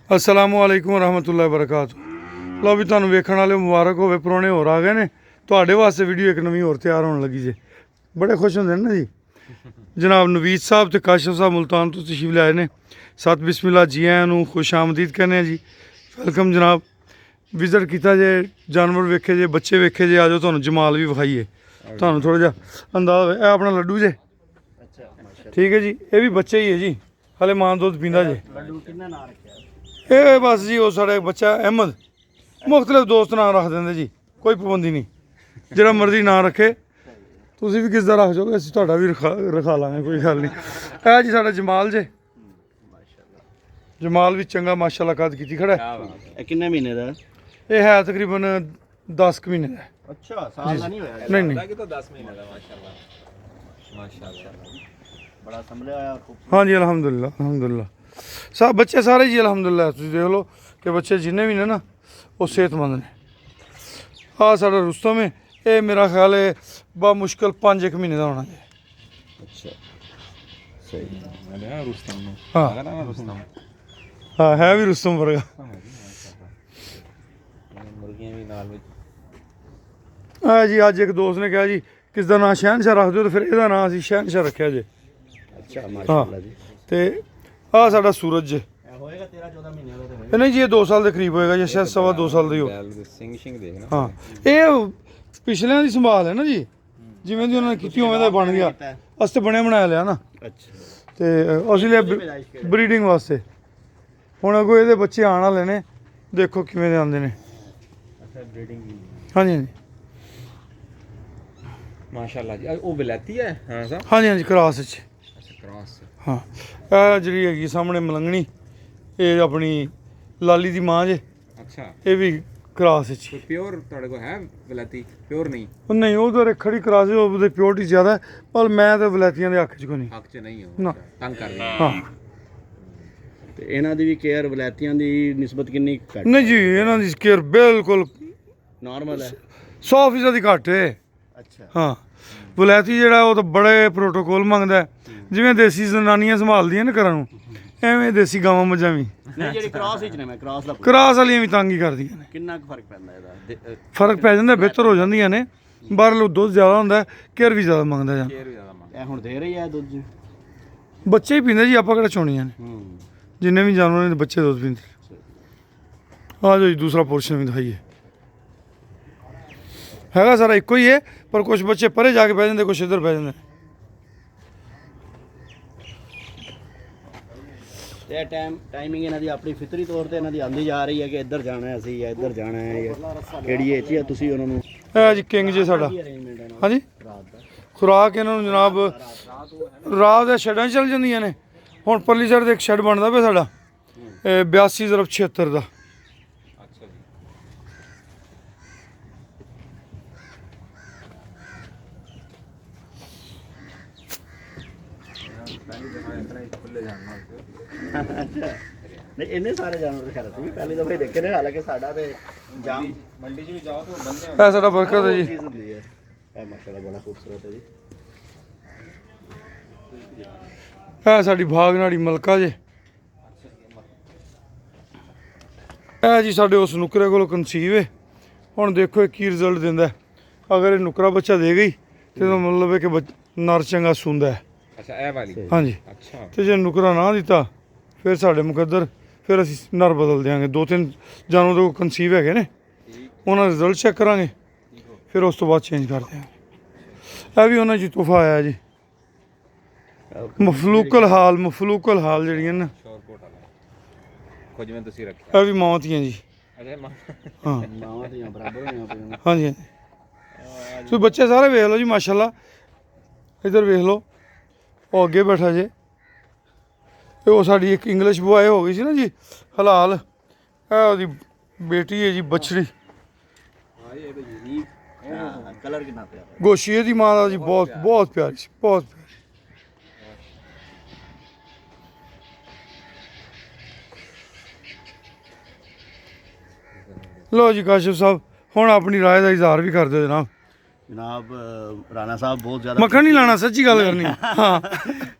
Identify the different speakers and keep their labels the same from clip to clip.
Speaker 1: अस्सलामु अलैकुम रहमतुल्लाहि वबरकातुहू। लो भी तुहानू वेखण वाले मुबारक होवे, पुराने होर आ गए ने। तुहाडे वास्ते वीडियो एक नवीं होर तैयार होने लगी जे। बड़े खुश होंदे ना जी। जनाब नवीद साहब ते काशिफ साहब मुल्तान तो तशरीफ लाए ने। सत बिस्मिल्लाह जी आयां नू खुश आमदीद कहने जी। वेलकम जनाब। विजिट किया जे, जानवर वेखे जे, बच्चे वेखे जे। आ जाओ तुहानू जमाल भी विखाइए। तुहानू थोड़ा जा अंदाज़ होवे। ए अपना लड्डू जे, ठीक है जी। ये भी बच्चे ही है जी, हले मां दुध पींदा जे। ਇਹ ਬਸ ਜੀ ਉਹ ਸਾਡਾ ਬੱਚਾ ਅਹਿਮਦ ਮੁਖਤਲਿਫ ਦੋਸਤ ਨਾਂ ਰੱਖ ਦਿੰਦੇ ਜੀ, ਕੋਈ ਪਾਬੰਦੀ ਨਹੀਂ, ਜਿਹੜਾ ਮਰਜ਼ੀ ਨਾਂ ਰੱਖੇ। ਤੁਸੀਂ ਵੀ ਕਿਸ ਦਾ ਰੱਖ ਜਾਓਗੇ, ਅਸੀਂ ਤੁਹਾਡਾ ਵੀ ਰਖਾ ਲਾਂਗੇ, ਕੋਈ ਗੱਲ ਨਹੀਂ। ਇਹ ਜੀ ਸਾਡਾ ਜਮਾਲ ਜੇ, ਜਮਾਲ ਵੀ ਚੰਗਾ ਮਾਸ਼ਾਅੱਲਾ ਕੱਦ ਕੀਤੀ ਖੜਾ।
Speaker 2: ਇਹ ਕਿੰਨੇ ਮਹੀਨੇ ਦਾ?
Speaker 1: ਇਹ ਹੈ ਤਕਰੀਬਨ 10 ਕੁ ਮਹੀਨੇ ਦਾ।
Speaker 2: ਅੱਛਾ, ਸਾਲ ਦਾ ਨਹੀਂ ਹੋਇਆ?
Speaker 1: ਨਹੀਂ ਨਹੀਂ,
Speaker 3: ਕਿ ਤਾਂ 10 ਮਹੀਨੇ ਦਾ ਮਾਸ਼ਾਅੱਲਾ। ਮਾਸ਼ਾਅੱਲਾ
Speaker 2: ਬੜਾ ਸੰਭਲਿਆ ਹੋਇਆ।
Speaker 1: ਹਾਂਜੀ ਅਲਹਮਦੁਲਿਲਾ ਅਲਹਮਦੁਲਿਲਾ। ਸਭ ਬੱਚੇ ਸਾਰੇ ਜੀ ਅਲਹਮਦੁਲਿਲਾ। ਤੁਸੀਂ ਦੇਖ ਲਓ ਕਿ ਬੱਚੇ ਜਿੰਨੇ ਵੀ ਨੇ ਨਾ ਉਹ ਸਿਹਤਮੰਦ ਨੇ। ਆਹ ਸਾਡਾ ਰੁਸਤਮ ਹੈ, ਇਹ ਮੇਰਾ ਖਿਆਲ ਹੈ ਬਾ ਮੁਸ਼ਕਿਲ 5 ਮਹੀਨੇ ਦਾ ਹੋਣਾ ਜੀ।
Speaker 2: ਅੱਛਾ ਸਹੀ।
Speaker 3: ਮੈਂ ਰੁਸਤਮ ਨੂੰ
Speaker 1: ਹਾਂ
Speaker 3: ਨਾ ਰੁਸਤਮ
Speaker 1: ਹਾਂ, ਹੈ ਵੀ ਰੁਸਤਮ ਵਰਗਾ।
Speaker 3: ਮੁਰਗੀਆਂ ਵੀ ਨਾਲ ਵਿੱਚ।
Speaker 1: ਆ ਜੀ ਅੱਜ ਇੱਕ ਦੋਸਤ ਨੇ ਕਿਹਾ ਜੀ ਕਿਸ ਦਾ ਨਾਂ ਸ਼ਹਿਨਸ਼ਾਹ ਰੱਖ ਦਿਓ, ਤੇ ਫਿਰ ਇਹਦਾ ਨਾਂ ਅਸੀਂ ਸ਼ਹਿਨਸ਼ਾਹ ਰੱਖਿਆ ਜੇ।
Speaker 2: ਅੱਛਾ ਮਾਸ਼ਾਅੱਲਾ ਜੀ।
Speaker 1: ਤੇ ਆਹ ਸਾਡਾ ਸੂਰਜ ਜੇ।
Speaker 2: ਇਹ ਹੋਏਗਾ 13-14 ਮਹੀਨੇ ਦਾ ਤੇ
Speaker 1: ਇਹ ਨਹੀਂ ਜੀ, ਇਹ 2 ਸਾਲ ਦੇ ਕਰੀਬ ਹੋਏਗਾ ਜਾਂ ਸ਼ਾਇਦ 2.25 ਸਾਲ ਦਾ ਹੀ ਹੋ।
Speaker 3: ਸਿੰਘ ਦੇਖ ਨਾ।
Speaker 1: ਹਾਂ, ਇਹ ਪਿਛਲਿਆਂ ਦੀ ਸੰਭਾਲ ਹੈ ਨਾ ਜੀ, ਜਿਵੇਂ ਦੀ ਉਹਨਾਂ ਨੇ ਕੀਤੀ ਉਵੇਂ ਦਾ ਬਣ ਗਿਆ। ਅਸੀਂ ਤਾਂ ਬਣਿਆ ਬਣਾਇਆ ਲਿਆ ਨਾ,
Speaker 2: ਅੱਛਾ
Speaker 1: ਤੇ ਅਸੀਂ ਲਿਆ ਬਰੀਡਿੰਗ ਵਾਸਤੇ। ਹੁਣ ਅੱਗੋਂ ਇਹਦੇ ਬੱਚੇ ਆਉਣ ਵਾਲੇ ਨੇ, ਦੇਖੋ ਕਿਵੇਂ ਦੇ ਆਉਂਦੇ ਨੇ।
Speaker 2: ਅੱਛਾ ਬਰੀਡਿੰਗ।
Speaker 1: ਹਾਂਜੀ ਹਾਂਜੀ
Speaker 3: ਮਾਸ਼ਾਅੱਲਾ ਜੀ। ਉਹ ਵਿਲਾਤੀ ਹੈ? ਹਾਂ ਸਰ।
Speaker 1: ਹਾਂਜੀ ਹਾਂਜੀ, ਕਰਾਸ ਵਿੱਚ।
Speaker 3: ਅੱਛਾ ਕ੍ਰਾਸ।
Speaker 1: ਹਾਂ, ਇਹ ਜਿਹੜੀ ਹੈਗੀ ਸਾਹਮਣੇ ਮਲੰਗਣੀ, ਇਹ ਆਪਣੀ ਲਾਲੀ ਦੀ ਮਾਂ ਜੇ।
Speaker 3: ਅੱਛਾ,
Speaker 1: ਇਹ ਵੀ ਕਰਾਸ ਵਿੱਚ।
Speaker 3: ਪਿਓਰ ਤੁਹਾਡੇ ਕੋਲ ਹੈ ਵਿਲਾਤੀ? ਪਿਓਰ ਨਹੀਂ?
Speaker 1: ਉਹ ਨਹੀਂ, ਉਹ ਤਾਂ ਰਖੜੀ ਕਰਾਸ, ਉਹਦੀ ਪਿਓਰਟੀ ਜ਼ਿਆਦਾ ਹੈ, ਪਰ ਮੈਂ ਤਾਂ ਵਲੈਤੀਆਂ ਦੇ ਹੱਕ 'ਚ ਕੋਈ ਨਹੀਂ।
Speaker 3: ਹੱਕ 'ਚ ਨਹੀਂ ਹੋ
Speaker 1: ਨਾ।
Speaker 3: ਤੰਗ ਕਰ ਰਹੇ
Speaker 1: ਹਾਂ
Speaker 2: ਤੇ ਇਹਨਾਂ ਦੀ ਵੀ ਕੇਅਰ ਵਲੈਤੀਆਂ ਦੀ ਨਿਸਬਤ ਕਿੰਨੀ ਘੱਟ?
Speaker 1: ਨਹੀਂ ਜੀ, ਇਹਨਾਂ ਦੀ ਕੇਅਰ ਬਿਲਕੁਲ
Speaker 2: ਨਾਰਮਲ ਹੈ।
Speaker 1: 100% ਹੀ ਘੱਟ ਹੈ।
Speaker 2: ਅੱਛਾ
Speaker 1: ਹਾਂ, ਵਲੈਤੀ ਜਿਹੜਾ ਉਹ ਤਾਂ ਬੜੇ ਪ੍ਰੋਟੋਕੋਲ ਮੰਗਦਾ ਹੈ। ਜਿਵੇਂ ਦੇਸੀ ਜ਼ਨਾਨੀਆਂ ਸੰਭਾਲਦੀਆਂ ਨੇ ਘਰਾਂ ਨੂੰ, ਐਵੇਂ ਦੇਸੀ ਗਾਵਾਂ ਮੱਝਾਂ ਵੀ।
Speaker 2: ਨਹੀਂ ਜਿਹੜੀ ਕ੍ਰਾਸ ਵਿੱਚ ਨੇ, ਮੈਂ ਕ੍ਰਾਸ ਦਾ
Speaker 1: ਕਰਾਸ ਵਾਲੀਆਂ ਵੀ ਤੰਗ ਹੀ ਕਰਦੀਆਂ ਨੇ।
Speaker 2: ਕਿੰਨਾ ਕੁ ਫਰਕ ਪੈਂਦਾ ਇਹਦਾ?
Speaker 1: ਫਰਕ ਪੈ ਜਾਂਦਾ, ਬਿਹਤਰ ਹੋ ਜਾਂਦੀਆਂ ਨੇ। ਬਾਹਰੋਂ ਦੁੱਧ ਜ਼ਿਆਦਾ ਹੁੰਦਾ, ਕੇਅਰ ਵੀ ਜ਼ਿਆਦਾ ਮੰਗਦਾ ਜਾਂ।
Speaker 3: ਕੇਅਰ ਵੀ ਜ਼ਿਆਦਾ ਮੰਗ।
Speaker 2: ਇਹ ਹੁਣ ਦੇ ਰਹੀ ਹੈ ਦੁੱਧ ਜੀ?
Speaker 1: ਬੱਚੇ ਹੀ ਪੀਂਦੇ ਜੀ, ਆਪਾਂ ਕਿਹੜਾ ਚੋਣੀਆਂ ਨੇ। ਜਿੰਨੇ ਵੀ ਜਾਨਵਰ ਨੇ ਬੱਚੇ ਦੁੱਧ ਪੀਂਦੇ। ਆ ਜਾਓ ਜੀ, ਦੂਸਰਾ ਪੋਰਸ਼ਨ ਵੀ ਦਿਖਾਈਏ। ਹੈਗਾ ਸਾਰਾ ਇੱਕੋ ਹੀ ਹੈ, ਪਰ ਕੁਝ ਬੱਚੇ ਪਰੇ ਜਾ ਕੇ ਬਹਿ ਜਾਂਦੇ, ਕੁਝ ਇੱਧਰ ਬਹਿ ਜਾਂਦੇ।
Speaker 2: ਇਹ ਟਾਈਮਿੰਗ ਇਹਨਾਂ ਦੀ ਆਪਣੀ ਫਿਤਰੀ ਤੌਰ ਤੇ ਇਹਨਾਂ ਦੀ ਆਂਦੀ ਜਾ ਰਹੀ ਹੈ ਕਿ ਇੱਧਰ ਜਾਣਾ ਹੈ ਅਸੀਂ, ਜਾਂ ਇੱਧਰ ਜਾਣਾ ਹੈ, ਜਾਂ ਕਿਹੜੀ ਏਚ ਹੈ? ਤੁਸੀਂ ਉਹਨਾਂ ਨੂੰ
Speaker 1: ਇਹ ਜੀ ਕਿੰਗ ਜੇ ਸਾਡਾ।
Speaker 2: ਅਰੇਂਜਮੈਂਟ ਹੈ
Speaker 1: ਹਾਂਜੀ,
Speaker 2: ਰਾਤ ਦਾ?
Speaker 1: ਖੁਰਾਕ ਇਹਨਾਂ ਨੂੰ ਜਨਾਬ ਰਾਤ ਦੇ ਸ਼ੈਡਾਂ 'ਚ ਚੱਲ ਜਾਂਦੀਆਂ ਨੇ। ਹੁਣ ਪਰਲੀ ਸਾਈਡ ਤੇ ਇੱਕ ਸ਼ੈਡ ਬਣਦਾ ਪਿਆ ਸਾਡਾ, 82/76 ਦਾ।
Speaker 3: ਅੱਛਾ ਜੀ। ਪਹਿਲੀ ਦਫਾ ਇਤਨਾ ਹੀ ਖੁੱਲੇ ਜਾਣਾ।
Speaker 2: ਅੱਛਾ, ਨਹੀਂ ਇੰਨੇ ਸਾਰੇ ਜਾਨਵਰ ਖੈਰ ਅਸੀਂ ਵੀ ਪਹਿਲੀ ਦਫਾ ਹੀ ਦੇਖੇ ਨੇ। ਹਾਲਾਂਕਿ ਸਾਡਾ ਤੇ ਜਾਮ
Speaker 3: ਮੰਡੀ 'ਚ ਵੀ ਜਾਓ ਤਾਂ ਬੰਦੇ
Speaker 1: ਇਹ ਸਾਡਾ ਬਰਕਤ ਹੈ ਜੀ।
Speaker 2: ਚੀਜ਼ ਹੁੰਦੀ ਹੈ। ਇਹ ਮਾਸ਼ਾਅੱਲਾ ਬੜਾ ਖੂਬਸੂਰਤ ਹੈ ਜੀ।
Speaker 1: ਇਹ ਸਾਡੀ ਭਾਗਨਾੜੀ ਮਲਕਾ ਜੇ। ਇਹ ਜੀ ਸਾਡੇ ਉਸ ਨੁਕਰੇ ਕੋਲ ਕਨਸੀਵ ਹੈ। ਹੁਣ ਦੇਖੋ ਇਹ ਕੀ ਰਿਜ਼ਲਟ ਦਿੰਦਾ। ਅਗਰ ਇਹ ਨੁਕਰਾ ਬੱਚਾ ਦੇ ਗਈ ਤੇ ਇਹਦਾ ਮਤਲਬ ਹੈ ਕਿ ਨਰ ਚੰਗਾ ਸੁੰਦਾ ਹੈ।
Speaker 3: ਅੱਛਾ, ਇਹ ਵਾਲੀ।
Speaker 1: ਹਾਂਜੀ,
Speaker 3: ਅੱਛਾ।
Speaker 1: ਤੇ ਜੇ ਨੁਕਰਾ ਨਾ ਦਿੱਤਾ ਫਿਰ ਸਾਡੇ ਮੁਕੱਦਰ, ਫਿਰ ਅਸੀਂ ਨਰ ਬਦਲ ਦਿਆਂਗੇ। 2-3 ਜਾਨਵਰ ਦੇ ਕੋਲ ਕਨਸੀਵ ਹੈਗੇ ਨੇ, ਉਹਨਾਂ ਦਾ ਰਿਜ਼ਲਟ ਚੈੱਕ ਕਰਾਂਗੇ, ਫਿਰ ਉਸ ਤੋਂ ਬਾਅਦ ਚੇਂਜ ਕਰ ਦਿਆਂਗੇ। ਇਹ ਵੀ ਉਹਨਾਂ 'ਚ ਤੋਹਫਾ ਆਇਆ ਜੀ। ਮਫਲੂਕਲ ਹਾਲ ਜਿਹੜੀਆਂ ਨੇ,
Speaker 3: ਸ਼ੋਰਕੋਟ ਵਾਲਾ ਖੁਦ ਜਿਵੇਂ ਤੁਸੀਂ ਰੱਖਿਆ।
Speaker 1: ਇਹ ਵੀ ਮੌਤੀਆਂ ਜੀ।
Speaker 3: ਅੱਛਾ
Speaker 1: ਹਾਂ
Speaker 2: ਮਾਵਾਂ ਦੀਆਂ ਬਰਾਬਰ ਹੋਈਆਂ ਪਈਆਂ।
Speaker 1: ਹਾਂਜੀ ਹਾਂਜੀ, ਤੁਸੀਂ ਬੱਚੇ ਸਾਰੇ ਵੇਖ ਲਓ ਜੀ ਮਾਸ਼ਾਅੱਲਾ। ਇੱਧਰ ਵੇਖ ਲਓ, ਉਹ ਅੱਗੇ ਬੈਠਾ ਜੇ। ਤੇ ਉਹ ਸਾਡੀ ਇੱਕ ਇੰਗਲਿਸ਼ ਬੁਆਏ ਹੋ ਗਈ ਸੀ ਨਾ ਜੀ ਹਲਾਲ, ਇਹ ਉਹਦੀ ਬੇਟੀ ਹੈ ਜੀ, ਬਛੜੀ।
Speaker 2: ਕਲਰ ਕਿੰਨਾ ਪਿਆਰਾ।
Speaker 1: ਗੋਸ਼ੀਏ ਦੀ ਮਾਂ ਦਾ ਜੀ, ਬਹੁਤ ਬਹੁਤ ਪਿਆਰੀ ਸੀ, ਬਹੁਤ ਪਿਆਰੀ। ਲਓ ਜੀ ਕਾਸ਼ਿਫ ਸਾਹਿਬ, ਹੁਣ ਆਪਣੀ ਰਾਏ ਦਾ ਇਜ਼ਹਾਰ ਵੀ ਕਰ ਦਿਓ ਜਨਾਬ।
Speaker 2: जनाब राणा साहब बहुत ज़्यादा
Speaker 1: ਮੱਖਣ ਨਹੀਂ ਲਾਣਾ, ਸੱਚੀ ਗੱਲ ਕਰਨੀ। ਹਾਂ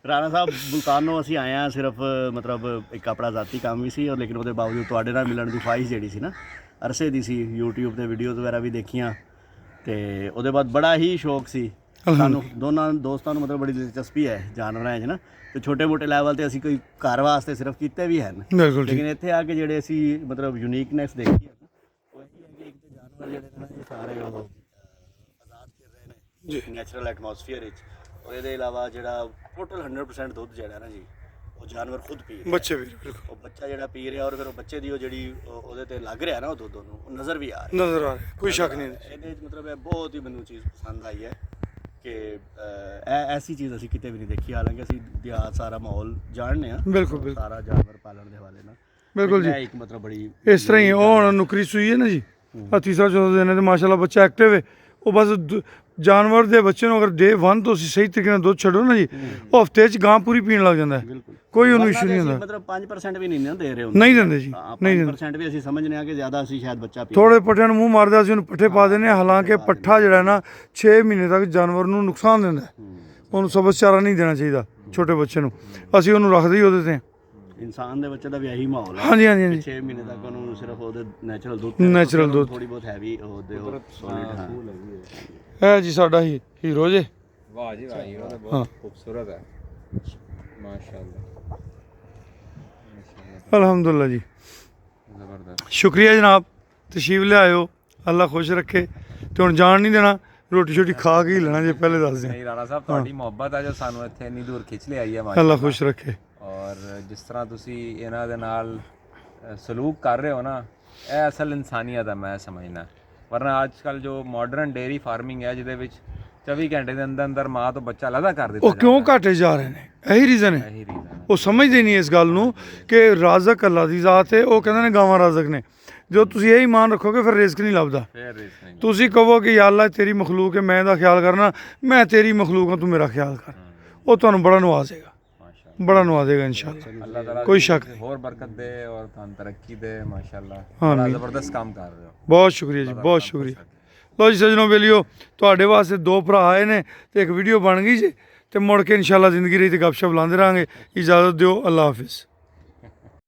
Speaker 2: ਰਾਣਾ ਸਾਹਿਬ ਮੁਲਤਾਨੋਂ ਅਸੀਂ ਆਏ ਹਾਂ ਸਿਰਫ ਮਤਲਬ ਇੱਕ ਆਪਣਾ ਜ਼ਾਤੀ ਕੰਮ ਵੀ ਸੀ, ਔਰ ਲੇਕਿਨ ਉਹਦੇ ਬਾਵਜੂਦ ਤੁਹਾਡੇ ਨਾਲ ਮਿਲਣ ਦੀ ਖੁਆਇਸ਼ ਜਿਹੜੀ ਸੀ ਨਾ ਅਰਸੇ ਦੀ ਸੀ। YouTube ਤੇ ਵੀਡੀਓਜ਼ ਵਗੈਰਾ ਵੀ ਦੇਖੀਆਂ ਤੇ ਉਹਦੇ ਬਾਅਦ ਬੜਾ ਹੀ ਸ਼ੌਕ ਸੀ ਸਾਨੂੰ ਦੋਨਾਂ ਦੋਸਤਾਂ ਨੂੰ, ਮਤਲਬ ਬੜੀ ਦਿਲਚਸਪੀ ਹੈ ਜਾਨਵਰਾਂ 'ਚ ਨਾ। ਤੇ ਛੋਟੇ ਮੋਟੇ ਲੈਵਲ ਤੇ ਅਸੀਂ ਕੋਈ ਘਰ ਵਾਸਤੇ ਸਿਰਫ ਕੀਤੇ ਵੀ ਹਨ,
Speaker 1: ਬਿਲਕੁਲ ਠੀਕ।
Speaker 2: ਲੇਕਿਨ ਇੱਥੇ ਆ ਕੇ ਜਿਹੜੇ ਅਸੀਂ ਮਤਲਬ ਯੂਨੀਕਨੈਸ ਦੇਖੀ ਹੈ ਨਾ, ਉਹ ਇਹ ਹੈ ਕਿ ਇੱਕ ਤੇ ਜਾਨਵਰ ਜਿਹੜੇ ਨੇ ਨਾ ਇਹ ਸਾਰੇ ਉਹ ਆਜ਼ਾਦ ਕਰ ਰਹੇ ਨੇ ਜੀ ਨੈਚੁਰਲ ਐਟਮੋਸਫੀਅਰ ਵਿੱਚ, ਔਰ ਇਹਦੇ ਇਲਾਵਾ ਜਿਹੜਾ ਟੋਟਲ 100% ਦੁੱਧ ਜਿਹੜਾ ਨਾ ਜੀ ਉਹ ਜਾਨਵਰ ਖੁਦ ਪੀ ਰਿਹਾ,
Speaker 1: ਬੱਚੇ ਵੀ ਬਿਲਕੁਲ
Speaker 2: ਉਹ ਬੱਚਾ ਜਿਹੜਾ ਪੀ ਰਿਹਾ, ਔਰ ਫਿਰ ਉਹ ਬੱਚੇ ਦੀ ਉਹ ਜਿਹੜੀ ਉਹਦੇ ਤੇ ਲੱਗ ਰਿਹਾ ਨਾ ਉਹ ਦੁੱਧ ਉਹਨੂੰ ਉਹ ਨਜ਼ਰ ਵੀ ਆ ਰਿਹਾ,
Speaker 1: ਨਜ਼ਰ ਆ ਰਿਹਾ, ਕੋਈ ਸ਼ੱਕ ਨਹੀਂ।
Speaker 2: ਇਹਦੇ 'ਚ ਮਤਲਬ ਇਹ ਬਹੁਤ ਹੀ ਮੈਨੂੰ ਚੀਜ਼ ਪਸੰਦ ਆਈ ਹੈ ਕਿ ਇਹ ਐਸੀ ਚੀਜ਼ ਅਸੀਂ ਕਿਤੇ ਵੀ ਨਹੀਂ ਦੇਖੀ। ਹਾਲਾਂਕਿ ਅਸੀਂ ਦਿਹਾਤ ਸਾਰਾ ਮਾਹੌਲ ਜਾਣਦੇ ਹਾਂ,
Speaker 1: ਬਿਲਕੁਲ ਬਿਲਕੁਲ
Speaker 2: ਸਾਰਾ ਜਾਨਵਰ ਪਾਲਣ ਦੇ ਹਵਾਲੇ ਨਾਲ,
Speaker 1: ਬਿਲਕੁਲ ਜੀ।
Speaker 2: ਇਹ ਇੱਕ ਮਤਲਬ ਬੜੀ
Speaker 1: ਇਸ ਤਰ੍ਹਾਂ ਹੀ ਉਹ ਹੁਣ ਨੁਕਰੀ ਸੂਈ ਹੈ ਨਾ ਜੀ, ਆ ਤੀਸਰਾ ਚੌਥਾ ਦਿਨ ਹੈ ਤੇ ਮਾਸ਼ਾਅੱਲਾ ਬੱਚਾ ਐਕਟਿਵ ਹੈ। ਉਹ ਬਸ ਜਾਨਵਰ ਦੇ ਬੱਚੇ ਨੂੰ ਅਗਰ ਡੇ 1 ਤੋਂ ਅਸੀਂ ਸਹੀ ਤਰੀਕੇ ਨਾਲ ਦੁੱਧ ਛੱਡੋ ਨਾ ਜੀ, ਉਹ ਹਫਤੇ 'ਚ ਗਾਂ ਪੂਰੀ ਪੀਣ ਲੱਗ ਜਾਂਦਾ ਹੈ,
Speaker 2: ਬਿਲਕੁਲ
Speaker 1: ਕੋਈ ਉਹਨੂੰ
Speaker 2: ਵਰਨਾ
Speaker 1: ਇਸ਼ੂ ਨਹੀਂ
Speaker 2: ਤੇ ਅਸੀਂ
Speaker 1: ਹੁੰਦਾ।
Speaker 2: ਮਤਲਬ 5% ਵੀ ਨਹੀਂ ਨਾ ਦੇ ਰਹੇ ਹੁੰਦੇ,
Speaker 1: ਨਹੀਂ ਦਿੰਦੇ ਜੀ, ਨਹੀਂ ਦਿੰਦੇ।
Speaker 2: 5% ਵੀ ਅਸੀਂ ਸਮਝਨੇ ਆ ਕਿ ਜ਼ਿਆਦਾ ਅਸੀਂ ਸ਼ਾਇਦ ਬੱਚਾ ਪੀ
Speaker 1: ਥੋੜੇ ਪੱਠਿਆਂ ਨੂੰ ਮੂੰਹ ਮਾਰਦਾ ਸੀ ਉਹਨੂੰ ਪੱਠੇ ਪਾ ਦਿੰਦੇ ਹਾਂ। ਹਾਲਾਂਕਿ ਪੱਠਾ ਜਿਹੜਾ ਨਾ 6 ਮਹੀਨੇ ਤੱਕ ਜਾਨਵਰ ਨੂੰ ਨੁਕਸਾਨ ਦਿੰਦਾ ਹੈ, ਉਹਨੂੰ ਸਬਜ਼ ਚਾਰਾ ਨਹੀਂ ਦੇਣਾ ਚਾਹੀਦਾ ਛੋਟੇ ਬੱਚੇ ਨੂੰ। ਅਸੀਂ ਉਹਨੂੰ ਰੱਖਦੇ ਹੀ ਉਹਦੇ ਤੇ।
Speaker 2: ਇਨਸਾਨ ਦੇ ਬੱਚੇ ਦਾ ਵੀ ਇਹੀ ਮਾਹੌਲ ਹੈ।
Speaker 1: ਹਾਂਜੀ ਹਾਂਜੀ ਹਾਂਜੀ
Speaker 2: 6 ਮਹੀਨੇ ਤੱਕ ਉਹਨੂੰ ਸਿਰਫ ਉਹਦੇ ਨੈਚੁਰਲ ਦੁੱਧ
Speaker 1: Natural ਦੁੱਧ।
Speaker 2: ਥੋੜੀ ਬਹੁਤ ਹੈਵੀ ਉਹਦੇ ਸੋਲਿਡ ਹਾਂ
Speaker 1: ਇਹ ਜੀ ਸਾਡਾ ਹੀ ਹੀਰੋ ਜੇ।
Speaker 3: वाह जी वाह, हीरो तो
Speaker 1: हाँ।
Speaker 3: बहुत खूबसूरत है माशाल्लाह
Speaker 1: ਅਲਹਮਦੁਲਿਲਾ ਜੀ,
Speaker 3: ज़बरदस्त।
Speaker 1: ਸ਼ੁਕਰੀਆ ਜਨਾਬ, ਤਸ਼ਰੀਫ ਲਿਆਇਓ, ਅੱਲਾ ਖੁਸ਼ ਰੱਖੇ। ਤੇ ਹੁਣ ਜਾਣ ਨਹੀਂ ਦੇਣਾ, ਰੋਟੀ ਛੋਟੀ ਖਾ ਕੇ ਹੀ ਲੈਣਾ ਜੇ, ਪਹਿਲੇ ਦੱਸ ਦਿਆਂ।
Speaker 3: नहीं राणा साहब ਤੁਹਾਡੀ ਮੁਹੱਬਤ ਹੈ ਜੋ ਸਾਨੂੰ ਇੱਥੇ ਇੰਨੀ ਦੂਰ ਖਿੱਚ ਲਿਆਈ ਹੈ
Speaker 1: ਅੱਲਾ
Speaker 3: ਮਾਸ਼ਾਅੱਲਾ।
Speaker 1: ਖੁਸ਼ ਰੱਖੇ।
Speaker 3: ਔਰ ਜਿਸ ਤਰ੍ਹਾਂ ਤੁਸੀਂ ਇਹਨਾਂ ਦੇ ਨਾਲ ਸਲੂਕ ਕਰ ਰਹੇ ਹੋ ਨਾ, ਇਹ ਅਸਲ ਇਨਸਾਨੀਅਤ ਹੈ ਮੈਂ ਸਮਝਣਾ। ਵਰਨਾ ਅੱਜ ਕੱਲ ਜੋ ਮਾਡਰਨ ਡੇਅਰੀ ਫਾਰਮਿੰਗ ਹੈ ਜਿਹਦੇ ਵਿੱਚ 24 ਘੰਟੇ ਦੇ ਅੰਦਰ ਅੰਦਰ ਮਾਂ ਤੋਂ ਬੱਚਾ ਅਲੱਗਾ ਕਰ ਦਿੱਤਾ
Speaker 1: ਉਹ ਕਿਉਂ ਘਾਟੇ ਜਾ ਰਹੇ ਨੇ? ਇਹੀ ਰੀਜ਼ਨ ਹੈ।
Speaker 3: ਇਹੀ ਰੀਜ਼ਨ ਹੈ।
Speaker 1: ਉਹ ਸਮਝਦੇ ਨਹੀਂ ਇਸ ਗੱਲ ਨੂੰ ਕਿ ਰਾਜ਼ਕ ਅੱਲਾ ਦੀ ਜ਼ਾਤ ਹੈ। ਉਹ ਕਹਿੰਦੇ ਨੇ ਗਾਵਾਂ ਰਾਜ਼ਕ ਨੇ। ਜੋ ਤੁਸੀਂ ਇਹ ਈਮਾਨ ਰੱਖੋਗੇ ਫਿਰ ਰਿਜ਼ਕ ਨਹੀਂ ਲੱਭਦਾ।
Speaker 3: ਫੇਰ ਰਿਸਕ ਨਹੀਂ।
Speaker 1: ਤੁਸੀਂ ਕਹੋ ਕਿ ਯਾ ਅੱਲਾ ਤੇਰੀ ਮਖਲੂਕ ਹੈ, ਮੈਂ ਇਹਦਾ ਖਿਆਲ ਕਰਨਾ, ਮੈਂ ਤੇਰੀ ਮਖਲੂਕ ਹਾਂ, ਤੂੰ ਮੇਰਾ ਖਿਆਲ ਕਰ। ਉਹ ਤੁਹਾਨੂੰ ਬੜਾ ਨਵਾਜ਼ੇਗਾ,
Speaker 3: ਮਾਸ਼ਾਅੱਲਾ
Speaker 1: ਬੜਾ ਨਵਾਜ਼ੇਗਾ ਇਨਸ਼ਾਅੱਲਾ।
Speaker 3: ਅੱਲਾਹ ਤਾਲਾ
Speaker 1: ਕੋਈ ਸ਼ੱਕ ਨਹੀਂ।
Speaker 3: ਹੋਰ ਬਰਕਤ ਦੇ ਔਰ ਤੁਹਾਨੂੰ ਤਰੱਕੀ ਦੇ ਮਾਸ਼ਾਅੱਲਾ।
Speaker 1: ਆਮੀਨ।
Speaker 3: ਬੜਾ ਜ਼ਬਰਦਸਤ ਕੰਮ ਕਰ ਰਹੇ ਹੋ।
Speaker 1: ਬਹੁਤ ਸ਼ੁਕਰੀਆ ਜੀ, ਬਹੁਤ ਸ਼ੁਕਰੀਆ। ਲੋ ਜੀ ਸੱਜਣੋ ਬੇਲੀਓ, ਤੁਹਾਡੇ ਵਾਸਤੇ 2 ਭਰਾ ਆਏ ਨੇ ਤੇ ਇੱਕ ਵੀਡੀਓ ਬਣ ਗਈ ਜੀ, ਤੇ ਮੁੜ ਕੇ ਇਨਸ਼ਾਅੱਲਾ ਜ਼ਿੰਦਗੀ ਰਹੀ ਤੇ ਗੱਪਸ਼ਪ ਲਾਉਂਦੇ ਰਹਾਂਗੇ। ਇਜਾਜ਼ਤ ਦਿਓ, ਅੱਲਾ ਹਾਫਿਜ਼।